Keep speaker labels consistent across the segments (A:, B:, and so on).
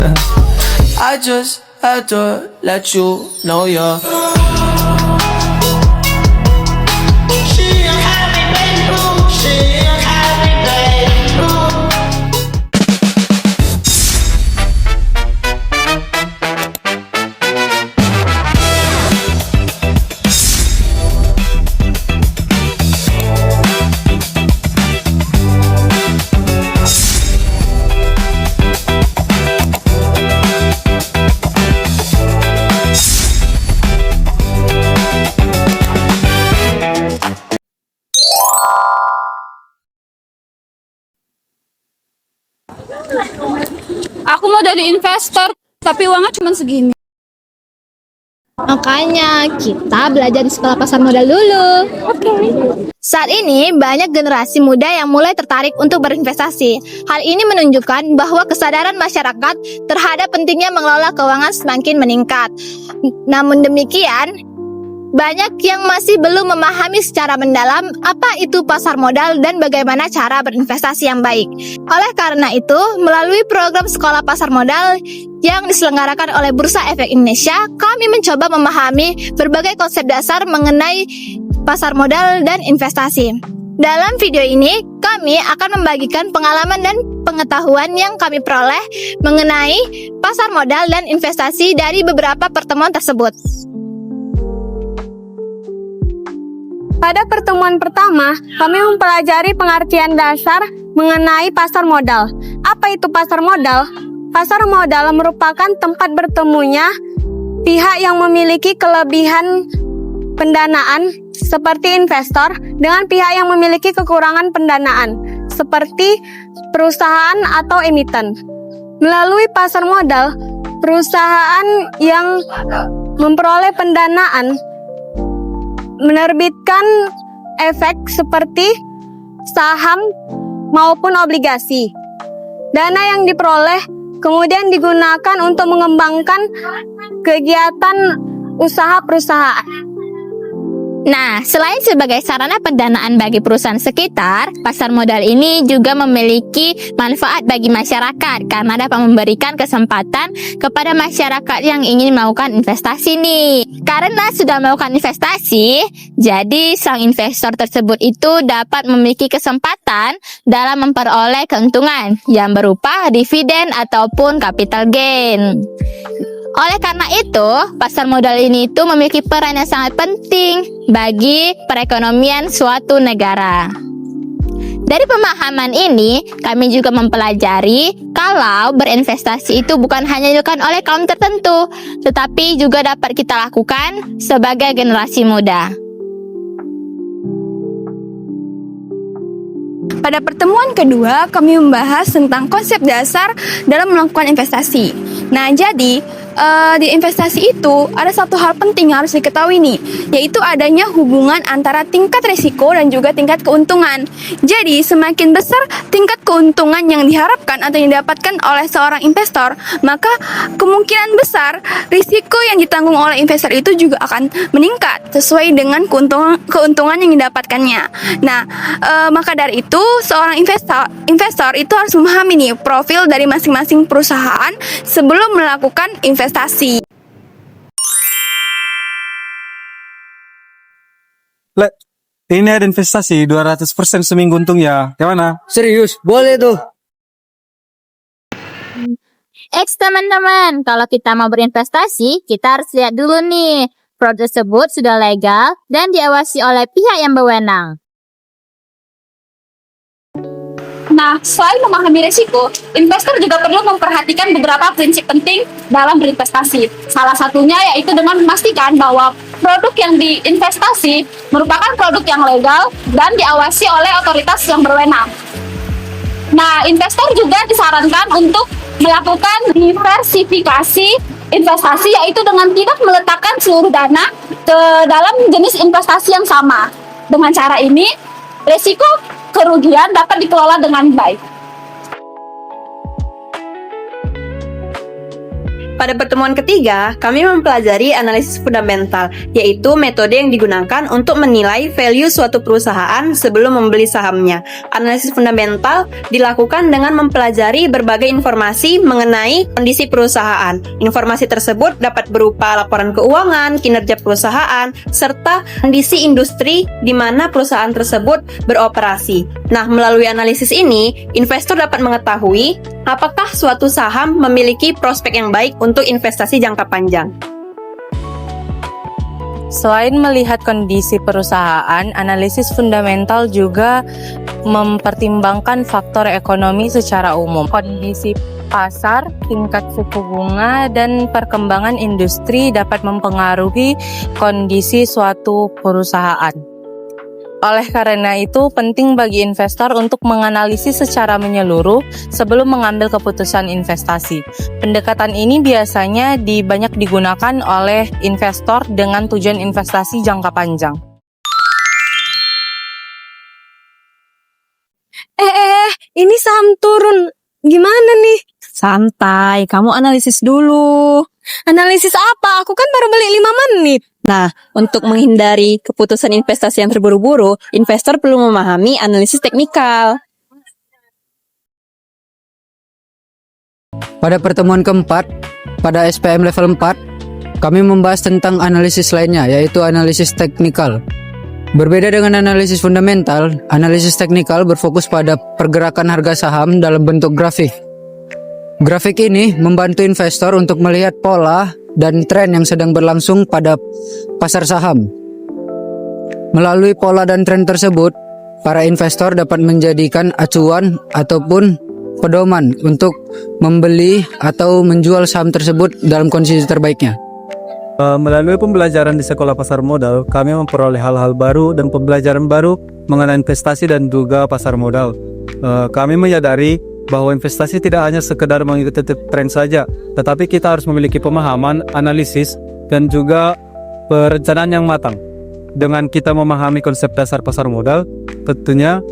A: I just had to let you know you're.
B: Aku mau jadi investor, tapi uangnya cuma segini.
C: Makanya kita belajar di sekolah pasar modal dulu. Saat ini banyak generasi muda yang mulai tertarik untuk berinvestasi. Hal ini menunjukkan bahwa kesadaran masyarakat terhadap pentingnya mengelola keuangan semakin meningkat. Namun demikian, banyak yang masih belum memahami secara mendalam apa itu pasar modal dan bagaimana cara berinvestasi yang baik. Oleh karena itu, melalui program Sekolah Pasar Modal yang diselenggarakan oleh Bursa Efek Indonesia, kami mencoba memahami berbagai konsep dasar mengenai pasar modal dan investasi. Dalam video ini, kami akan membagikan pengalaman dan pengetahuan yang kami peroleh mengenai pasar modal dan investasi dari beberapa pertemuan tersebut.
D: Pada pertemuan pertama, kami mempelajari pengertian dasar mengenai pasar modal. Apa itu pasar modal? Pasar modal merupakan tempat bertemunya pihak yang memiliki kelebihan pendanaan seperti investor dengan pihak yang memiliki kekurangan pendanaan seperti perusahaan atau emiten. Melalui pasar modal, perusahaan yang memperoleh pendanaan menerbitkan efek seperti saham maupun obligasi. Dana yang diperoleh kemudian digunakan untuk mengembangkan kegiatan usaha perusahaan.
C: Nah, selain sebagai sarana pendanaan bagi perusahaan sekitar, pasar modal ini juga memiliki manfaat bagi masyarakat karena dapat memberikan kesempatan kepada masyarakat yang ingin melakukan investasi nih. Karena sudah melakukan investasi, jadi sang investor tersebut itu dapat memiliki kesempatan dalam memperoleh keuntungan yang berupa dividen ataupun capital gain. Oleh karena itu, pasar modal ini itu memiliki peran yang sangat penting bagi perekonomian suatu negara. Dari pemahaman ini, kami juga mempelajari kalau berinvestasi itu bukan hanya dilakukan oleh kaum tertentu, tetapi juga dapat kita lakukan sebagai generasi muda.
B: Pada pertemuan kedua, kami membahas tentang konsep dasar dalam melakukan investasi. Nah, jadi di investasi itu ada satu hal penting yang harus diketahui nih, yaitu adanya hubungan antara tingkat risiko dan juga tingkat keuntungan. Jadi, semakin besar tingkat keuntungan yang diharapkan atau yang didapatkan oleh seorang investor, maka kemungkinan besar risiko yang ditanggung oleh investor itu juga akan meningkat sesuai dengan keuntungan yang didapatkannya. Nah, maka dari itu seorang investor itu harus memahami nih profil dari masing-masing perusahaan sebelum melakukan investasi.
E: Ini ada investasi 200% seminggu untung ya. Gimana?
F: Serius, boleh tuh.
C: Teman-teman, kalau kita mau berinvestasi, kita harus lihat dulu nih, produk tersebut sudah legal dan diawasi oleh pihak yang berwenang.
B: Nah, selain memahami risiko, investor juga perlu memperhatikan beberapa prinsip penting dalam berinvestasi. Salah satunya yaitu dengan memastikan bahwa produk yang diinvestasi merupakan produk yang legal dan diawasi oleh otoritas yang berwenang. Nah, investor juga disarankan untuk melakukan diversifikasi investasi, yaitu dengan tidak meletakkan seluruh dana ke dalam jenis investasi yang sama. Dengan cara ini, risiko kerugian dapat dikelola dengan baik.
F: Pada pertemuan ketiga, kami mempelajari analisis fundamental, yaitu metode yang digunakan untuk menilai value suatu perusahaan sebelum membeli sahamnya. Analisis fundamental dilakukan dengan mempelajari berbagai informasi mengenai kondisi perusahaan. Informasi tersebut dapat berupa laporan keuangan, kinerja perusahaan, serta kondisi industri di mana perusahaan tersebut beroperasi. Nah, melalui analisis ini, investor dapat mengetahui apakah suatu saham memiliki prospek yang baik untuk investasi jangka panjang.
G: Selain melihat kondisi perusahaan, analisis fundamental juga mempertimbangkan faktor ekonomi secara umum. Kondisi pasar, tingkat suku bunga, dan perkembangan industri dapat mempengaruhi kondisi suatu perusahaan. Oleh karena itu, penting bagi investor untuk menganalisis secara menyeluruh sebelum mengambil keputusan investasi. Pendekatan ini biasanya banyak digunakan oleh investor dengan tujuan investasi jangka panjang.
D: Ini saham turun. Gimana nih?
H: Santai, kamu analisis dulu.
D: Analisis apa? Aku kan baru beli 5 menit.
H: Nah, untuk menghindari keputusan investasi yang terburu-buru, investor perlu memahami analisis teknikal.
I: Pada pertemuan keempat, pada SPM level 4, kami membahas tentang analisis lainnya, yaitu analisis teknikal. Berbeda dengan analisis fundamental, analisis teknikal berfokus pada pergerakan harga saham dalam bentuk grafik. Grafik ini membantu investor untuk melihat pola dan tren yang sedang berlangsung pada pasar saham. Melalui pola dan tren tersebut, para investor dapat menjadikan acuan ataupun pedoman untuk membeli atau menjual saham tersebut dalam kondisi terbaiknya.
E: Melalui pembelajaran di sekolah pasar modal, kami memperoleh hal-hal baru dan pembelajaran baru mengenai investasi dan juga pasar modal. Kami menyadari bahwa investasi tidak hanya sekedar mengikuti tren saja, tetapi kita harus memiliki pemahaman, analisis, dan juga perencanaan yang matang. Dengan kita memahami konsep dasar pasar modal, tentunya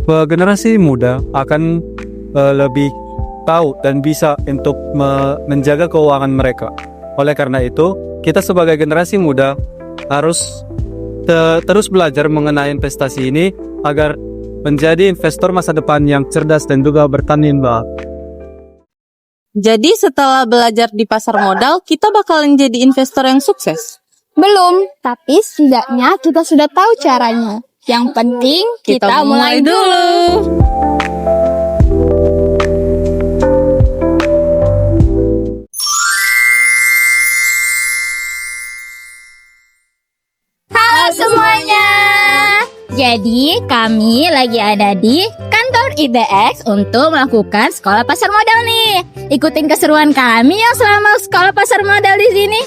E: generasi muda akan lebih tahu dan bisa untuk menjaga keuangan mereka. Oleh karena itu, kita sebagai generasi muda harus terus belajar mengenai investasi ini agar menjadi investor masa depan yang cerdas dan juga bertanggung jawab.
G: Jadi setelah belajar di pasar modal, kita bakalan jadi investor yang sukses.
B: Belum, tapi setidaknya kita sudah tahu caranya. Yang penting kita mulai dulu.
C: Halo semuanya. Jadi kami lagi ada di kantor ITX untuk melakukan sekolah pasar modal nih. Ikutin keseruan kami yang selama sekolah pasar modal di sini.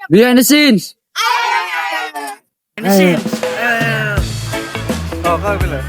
I: Behind the scenes.
E: Oh, kau bilang.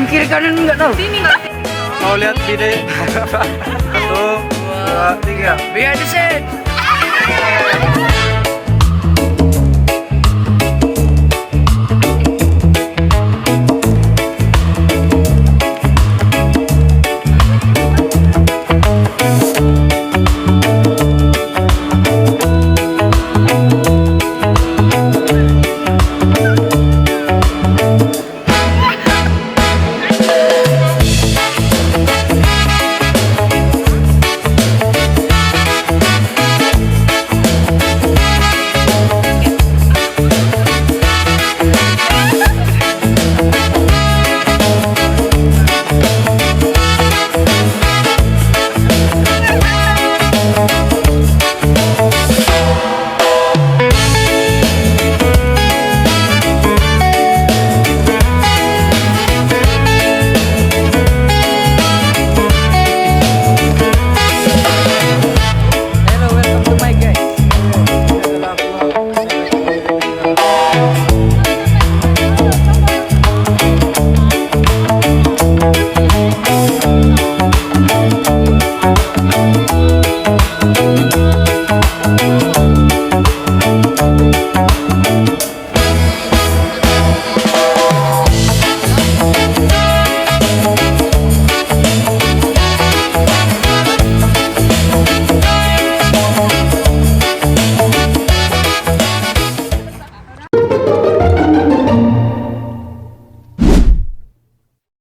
I: Kiri kanan enggak tahu.
E: Mau lihat video? 1, 2, 3.
I: Behind the scenes.